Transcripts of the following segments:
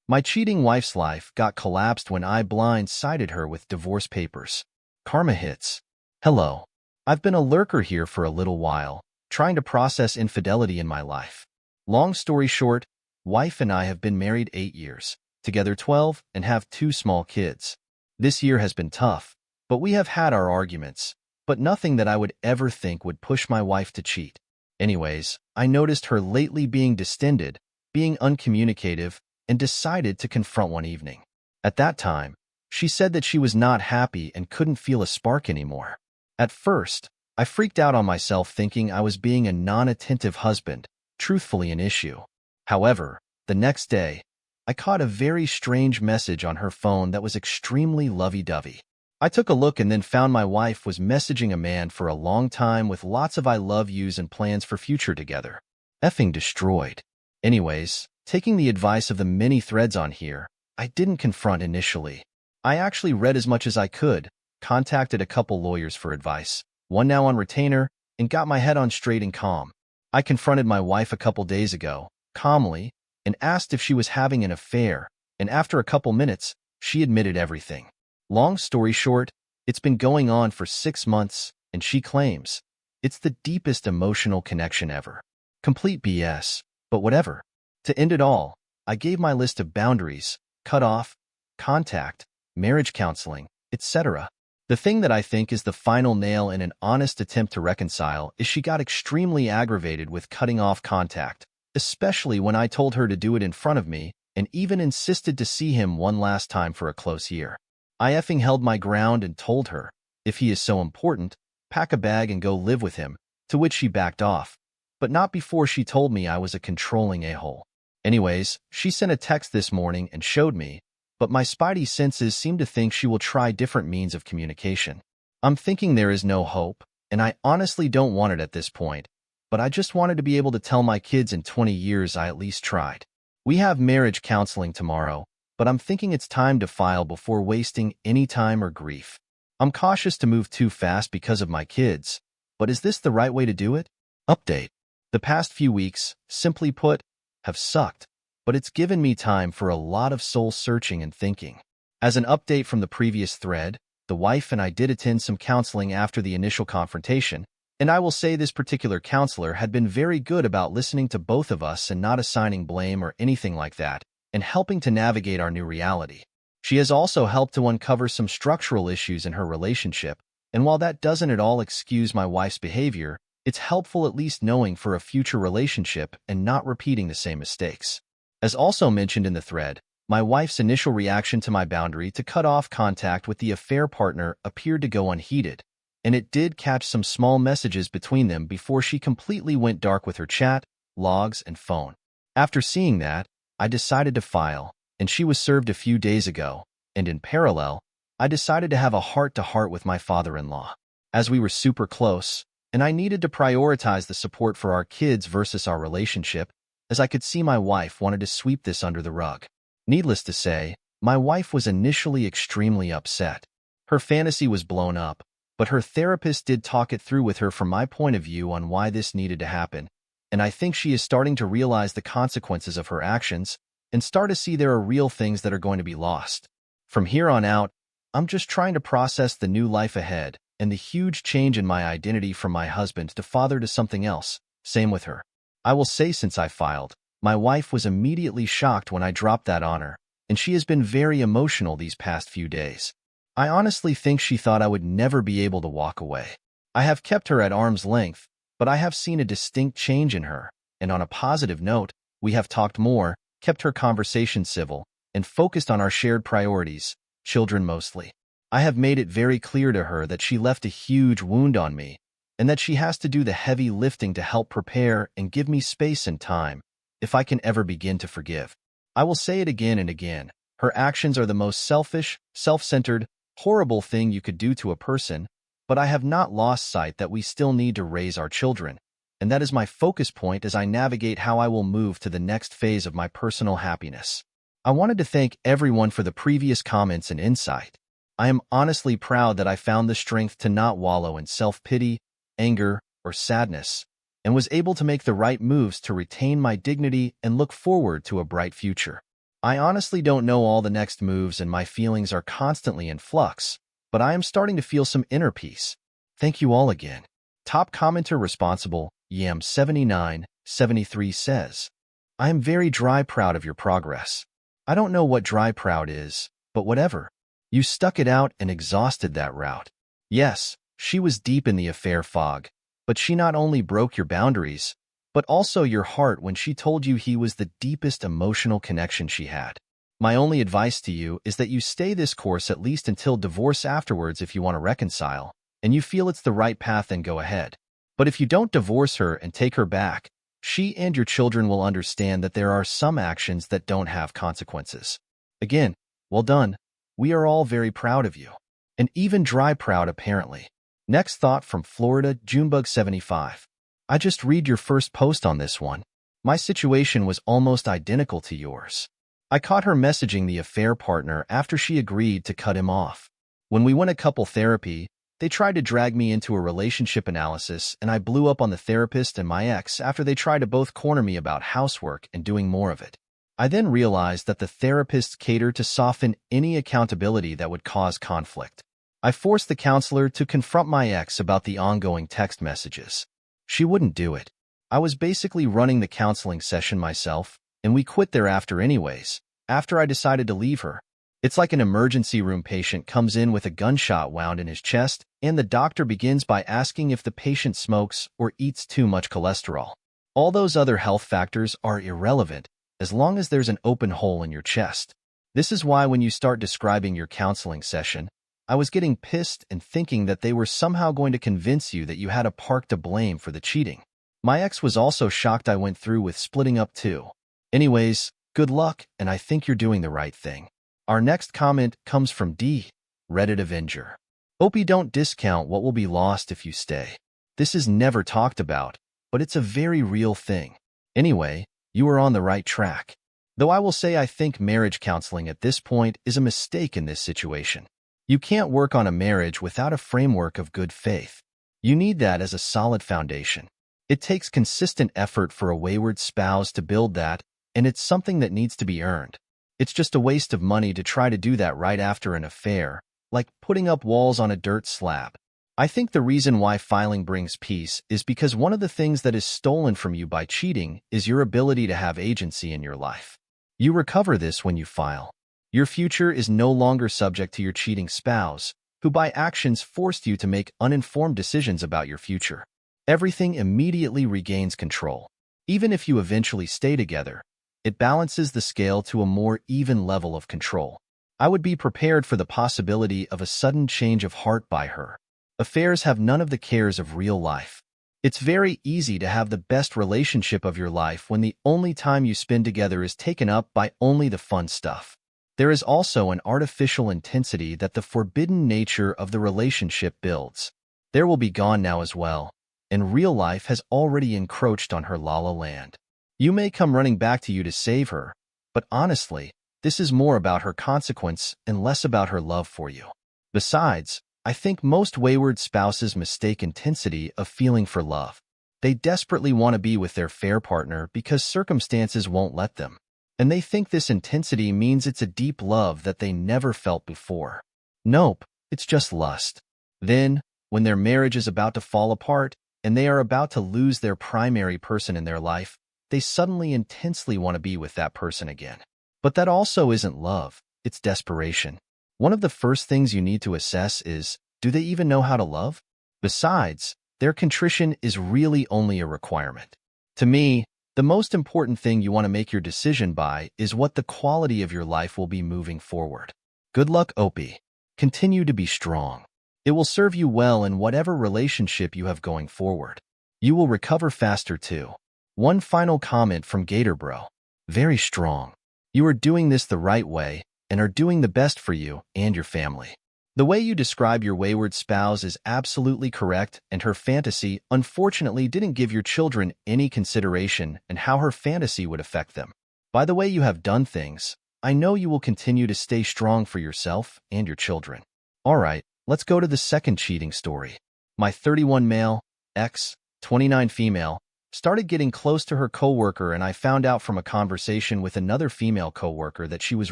My cheating wife's life got collapsed when I blindsided her with divorce papers. Karma hits. Hello. I've been a lurker here for a little while, trying to process infidelity in my life. Long story short, wife and I have been married 8 years, together 12, and have 2 small kids. This year has been tough, but we have had our arguments, but nothing that I would ever think would push my wife to cheat. Anyways, I noticed her lately being distended, being uncommunicative, and decided to confront one evening. At that time, she said that she was not happy and couldn't feel a spark anymore. At first, I freaked out on myself thinking I was being a non-attentive husband, truthfully an issue. However, the next day, I caught a very strange message on her phone that was extremely lovey-dovey. I took a look and then found my wife was messaging a man for a long time with lots of I love yous and plans for future together. Effing destroyed. Anyways, taking the advice of the many threads on here, I didn't confront initially. I actually read as much as I could, contacted a couple lawyers for advice, one now on retainer, and got my head on straight and calm. I confronted my wife a couple days ago, calmly, and asked if she was having an affair, and after a couple minutes, she admitted everything. Long story short, it's been going on for 6 months, and she claims it's the deepest emotional connection ever. Complete BS, but whatever. To end it all, I gave my list of boundaries, cut off, contact, marriage counseling, etc. The thing that I think is the final nail in an honest attempt to reconcile is she got extremely aggravated with cutting off contact, especially when I told her to do it in front of me and even insisted to see him one last time for a close year. I effing held my ground and told her, if he is so important, pack a bag and go live with him, to which she backed off, but not before she told me I was a controlling a-hole. Anyways, she sent a text this morning and showed me, but my spidey senses seem to think she will try different means of communication. I'm thinking there is no hope, and I honestly don't want it at this point, but I just wanted to be able to tell my kids in 20 years I at least tried. We have marriage counseling tomorrow, but I'm thinking it's time to file before wasting any time or grief. I'm cautious to move too fast because of my kids, but is this the right way to do it? Update. The past few weeks, simply put, have sucked, but it's given me time for a lot of soul-searching and thinking. As an update from the previous thread, the wife and I did attend some counseling after the initial confrontation, and I will say this particular counselor had been very good about listening to both of us and not assigning blame or anything like that, and helping to navigate our new reality. She has also helped to uncover some structural issues in her relationship, and while that doesn't at all excuse my wife's behavior, it's helpful at least knowing for a future relationship and not repeating the same mistakes. As also mentioned in the thread, my wife's initial reaction to my boundary to cut off contact with the affair partner appeared to go unheeded, and it did catch some small messages between them before she completely went dark with her chat, logs, and phone. After seeing that, I decided to file, and she was served a few days ago, and in parallel, I decided to have a heart-to-heart with my father-in-law. As we were super close, and I needed to prioritize the support for our kids versus our relationship, as I could see my wife wanted to sweep this under the rug. Needless to say, my wife was initially extremely upset. Her fantasy was blown up, but her therapist did talk it through with her from my point of view on why this needed to happen, and I think she is starting to realize the consequences of her actions and start to see there are real things that are going to be lost. From here on out, I'm just trying to process the new life ahead and the huge change in my identity from my husband to father to something else, same with her. I will say since I filed, my wife was immediately shocked when I dropped that on her, and she has been very emotional these past few days. I honestly think she thought I would never be able to walk away. I have kept her at arm's length, but I have seen a distinct change in her, and on a positive note, we have talked more, kept her conversation civil, and focused on our shared priorities, children mostly. I have made it very clear to her that she left a huge wound on me, and that she has to do the heavy lifting to help prepare and give me space and time, if I can ever begin to forgive. I will say it again and again, her actions are the most selfish, self-centered, horrible thing you could do to a person, but I have not lost sight that we still need to raise our children, and that is my focus point as I navigate how I will move to the next phase of my personal happiness. I wanted to thank everyone for the previous comments and insight. I am honestly proud that I found the strength to not wallow in self-pity, anger, or sadness, and was able to make the right moves to retain my dignity and look forward to a bright future. I honestly don't know all the next moves and my feelings are constantly in flux, but I am starting to feel some inner peace. Thank you all again. Top commenter responsible, Yam7973 says, I am very dry proud of your progress. I don't know what dry proud is, but whatever. You stuck it out and exhausted that route. Yes, she was deep in the affair fog, but she not only broke your boundaries, but also your heart when she told you he was the deepest emotional connection she had. My only advice to you is that you stay this course at least until divorce afterwards if you want to reconcile, and you feel it's the right path, then go ahead. But if you don't divorce her and take her back, she and your children will understand that there are some actions that don't have consequences. Again, well done. We are all very proud of you. And even dry proud, apparently. Next thought from Florida, Junebug75. I just read your first post on this one. My situation was almost identical to yours. I caught her messaging the affair partner after she agreed to cut him off. When we went to couple therapy, they tried to drag me into a relationship analysis, and I blew up on the therapist and my ex after they tried to both corner me about housework and doing more of it. I then realized that the therapists cater to soften any accountability that would cause conflict. I forced the counselor to confront my ex about the ongoing text messages. She wouldn't do it. I was basically running the counseling session myself, and we quit thereafter anyways, after I decided to leave her. It's like an emergency room patient comes in with a gunshot wound in his chest, and the doctor begins by asking if the patient smokes or eats too much cholesterol. All those other health factors are irrelevant, as long as there's an open hole in your chest. This is why when you start describing your counseling session, I was getting pissed and thinking that they were somehow going to convince you that you had a part to blame for the cheating. My ex was also shocked I went through with splitting up too. Anyways, good luck, and I think you're doing the right thing. Our next comment comes from D, Reddit Avenger. Hope you don't discount what will be lost if you stay. This is never talked about, but it's a very real thing. Anyway, you are on the right track. Though I will say I think marriage counseling at this point is a mistake in this situation. You can't work on a marriage without a framework of good faith. You need that as a solid foundation. It takes consistent effort for a wayward spouse to build that, and it's something that needs to be earned. It's just a waste of money to try to do that right after an affair, like putting up walls on a dirt slab. I think the reason why filing brings peace is because one of the things that is stolen from you by cheating is your ability to have agency in your life. You recover this when you file. Your future is no longer subject to your cheating spouse, who by actions forced you to make uninformed decisions about your future. Everything immediately regains control. Even if you eventually stay together, it balances the scale to a more even level of control. I would be prepared for the possibility of a sudden change of heart by her. Affairs have none of the cares of real life. It's very easy to have the best relationship of your life when the only time you spend together is taken up by only the fun stuff. There is also an artificial intensity that the forbidden nature of the relationship builds. There will be gone now as well, and real life has already encroached on her la la land. You may come running back to you to save her, but honestly, this is more about her consequence and less about her love for you. Besides, I think most wayward spouses mistake intensity of feeling for love. They desperately want to be with their fair partner because circumstances won't let them. And they think this intensity means it's a deep love that they never felt before. Nope, it's just lust. Then, when their marriage is about to fall apart and they are about to lose their primary person in their life, they suddenly intensely want to be with that person again. But that also isn't love, it's desperation. One of the first things you need to assess is, do they even know how to love? Besides, their contrition is really only a requirement. To me, the most important thing you want to make your decision by is what the quality of your life will be moving forward. Good luck, Opie. Continue to be strong. It will serve you well in whatever relationship you have going forward. You will recover faster too. One final comment from Gatorbro. Very strong. You are doing this the right way and are doing the best for you and your family. The way you describe your wayward spouse is absolutely correct, and her fantasy unfortunately didn't give your children any consideration and how her fantasy would affect them. By the way you have done things, I know you will continue to stay strong for yourself and your children. Alright, let's go to the second cheating story. My 31 male, ex, 29 female, Started getting close to her coworker, and I found out from a conversation with another female coworker that she was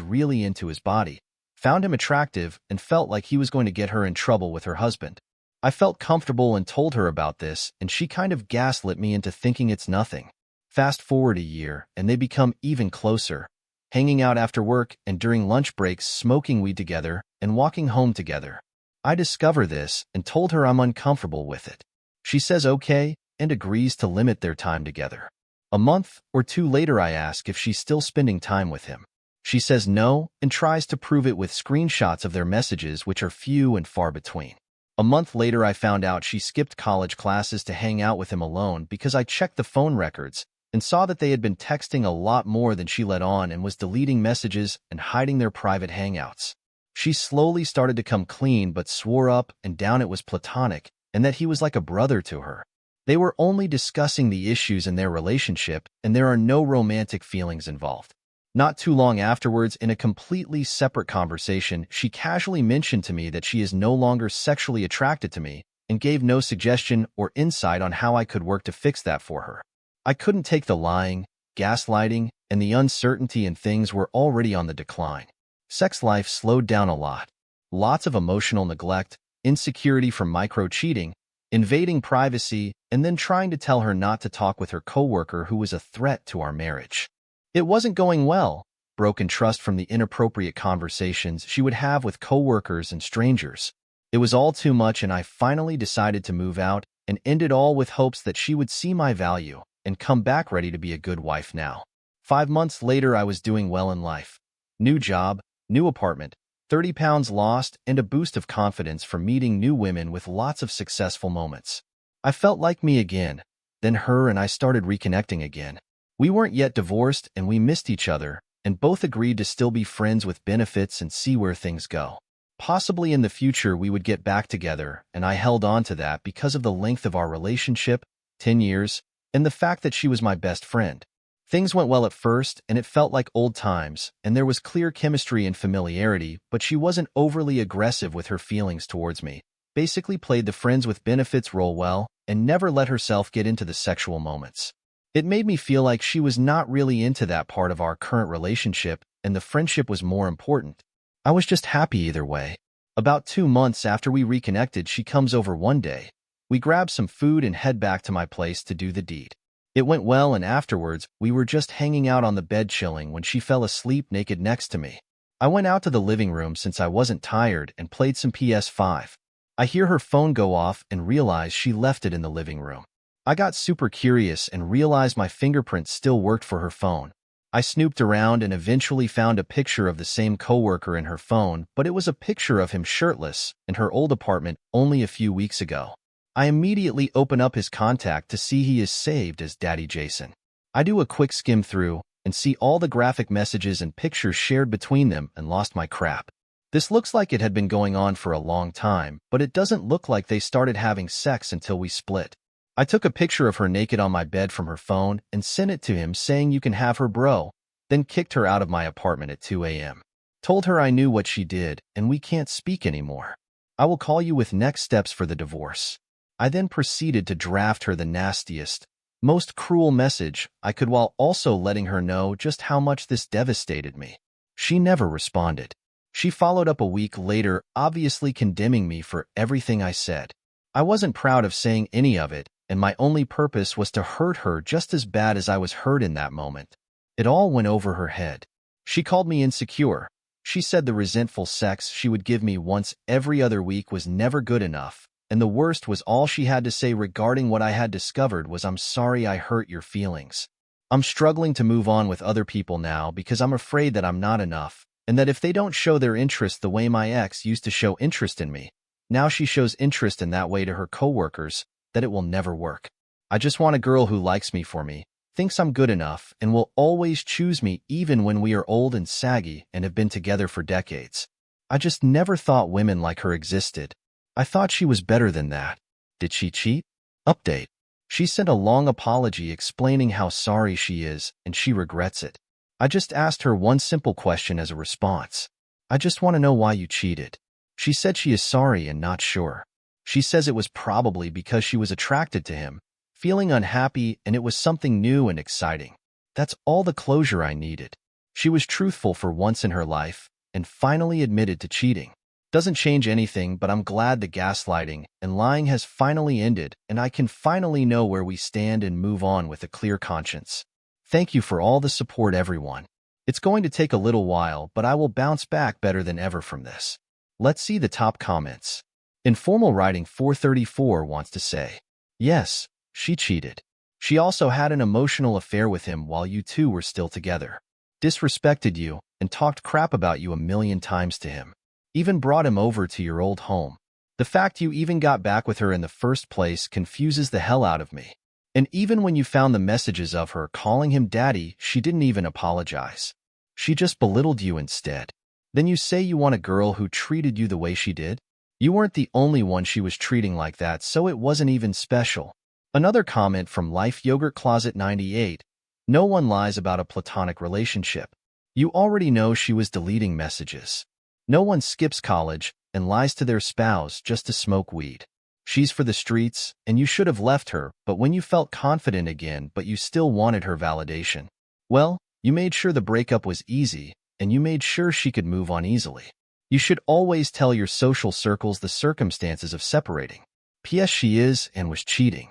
really into his body, found him attractive, and felt like he was going to get her in trouble with her husband. I felt comfortable and told her about this, and she kind of gaslit me into thinking it's nothing. Fast forward a year, and they become even closer, hanging out after work and during lunch breaks, smoking weed together and walking home together. I discover this and told her I'm uncomfortable with it. She says okay and agrees to limit their time together. A month or two later, I ask if she's still spending time with him. She says no and tries to prove it with screenshots of their messages, which are few and far between. A month later, I found out she skipped college classes to hang out with him alone because I checked the phone records and saw that they had been texting a lot more than she let on and was deleting messages and hiding their private hangouts. She slowly started to come clean but swore up and down it was platonic and that he was like a brother to her. They were only discussing the issues in their relationship and there are no romantic feelings involved. Not too long afterwards, in a completely separate conversation, she casually mentioned to me that she is no longer sexually attracted to me and gave no suggestion or insight on how I could work to fix that for her. I couldn't take the lying, gaslighting, and the uncertainty, and things were already on the decline. Sex life slowed down a lot. Lots of emotional neglect, insecurity from micro-cheating, invading privacy, and then trying to tell her not to talk with her coworker who was a threat to our marriage. It wasn't going well. Broken trust from the inappropriate conversations she would have with coworkers and strangers. It was all too much, and I finally decided to move out and end it all with hopes that she would see my value and come back ready to be a good wife now. 5 months later, I was doing well in life. New job, new apartment, 30 pounds lost, and a boost of confidence from meeting new women with lots of successful moments. I felt like me again. Then her and I started reconnecting again. We weren't yet divorced and we missed each other, and both agreed to still be friends with benefits and see where things go. Possibly in the future we would get back together, and I held on to that because of the length of our relationship, 10 years, and the fact that she was my best friend. Things went well at first, and it felt like old times, and there was clear chemistry and familiarity, but she wasn't overly aggressive with her feelings towards me, basically played the friends with benefits role well, and never let herself get into the sexual moments. It made me feel like she was not really into that part of our current relationship, and the friendship was more important. I was just happy either way. About 2 months after we reconnected, she comes over one day. We grab some food and head back to my place to do the deed. It went well, and afterwards, we were just hanging out on the bed chilling when she fell asleep naked next to me. I went out to the living room since I wasn't tired and played some PS5. I hear her phone go off and realize she left it in the living room. I got super curious and realized my fingerprints still worked for her phone. I snooped around and eventually found a picture of the same coworker in her phone, but it was a picture of him shirtless in her old apartment only a few weeks ago. I immediately open up his contact to see he is saved as Daddy Jason. I do a quick skim through and see all the graphic messages and pictures shared between them and lost my crap. This looks like it had been going on for a long time, but it doesn't look like they started having sex until we split. I took a picture of her naked on my bed from her phone and sent it to him saying you can have her bro, then kicked her out of my apartment at 2 a.m. Told her I knew what she did and we can't speak anymore. I will call you with next steps for the divorce. I then proceeded to draft her the nastiest, most cruel message I could while also letting her know just how much this devastated me. She never responded. She followed up a week later, obviously condemning me for everything I said. I wasn't proud of saying any of it, and my only purpose was to hurt her just as bad as I was hurt in that moment. It all went over her head. She called me insecure. She said the resentful sex she would give me once every other week was never good enough, and the worst was all she had to say regarding what I had discovered was, "I'm sorry I hurt your feelings. I'm struggling to move on with other people now because I'm afraid that I'm not enough, and that if they don't show their interest the way my ex used to show interest in me, now she shows interest in that way to her coworkers, that it will never work. I just want a girl who likes me for me, thinks I'm good enough, and will always choose me even when we are old and saggy and have been together for decades. I just never thought women like her existed. I thought she was better than that. Did she cheat?" Update. She sent a long apology explaining how sorry she is and she regrets it. I just asked her one simple question as a response. "I just want to know why you cheated." She said she is sorry and not sure. She says it was probably because she was attracted to him, feeling unhappy, and it was something new and exciting. That's all the closure I needed. She was truthful for once in her life and finally admitted to cheating. Doesn't change anything, but I'm glad the gaslighting and lying has finally ended and I can finally know where we stand and move on with a clear conscience. Thank you for all the support, everyone. It's going to take a little while, but I will bounce back better than ever from this. Let's see the top comments. Informal Writing 434 wants to say, yes, she cheated. She also had an emotional affair with him while you two were still together. Disrespected you and talked crap about you a million times to him. Even brought him over to your old home. The fact you even got back with her in the first place confuses the hell out of me. And even when you found the messages of her calling him daddy, she didn't even apologize. She just belittled you instead. Then you say you want a girl who treated you the way she did? You weren't the only one she was treating like that, so it wasn't even special. Another comment from Life Yogurt Closet 98. No one lies about a platonic relationship. You already know she was deleting messages. No one skips college and lies to their spouse just to smoke weed. She's for the streets, and you should have left her, but when you felt confident again but you still wanted her validation, well, you made sure the breakup was easy, and you made sure she could move on easily. You should always tell your social circles the circumstances of separating. P.S. She is and was cheating.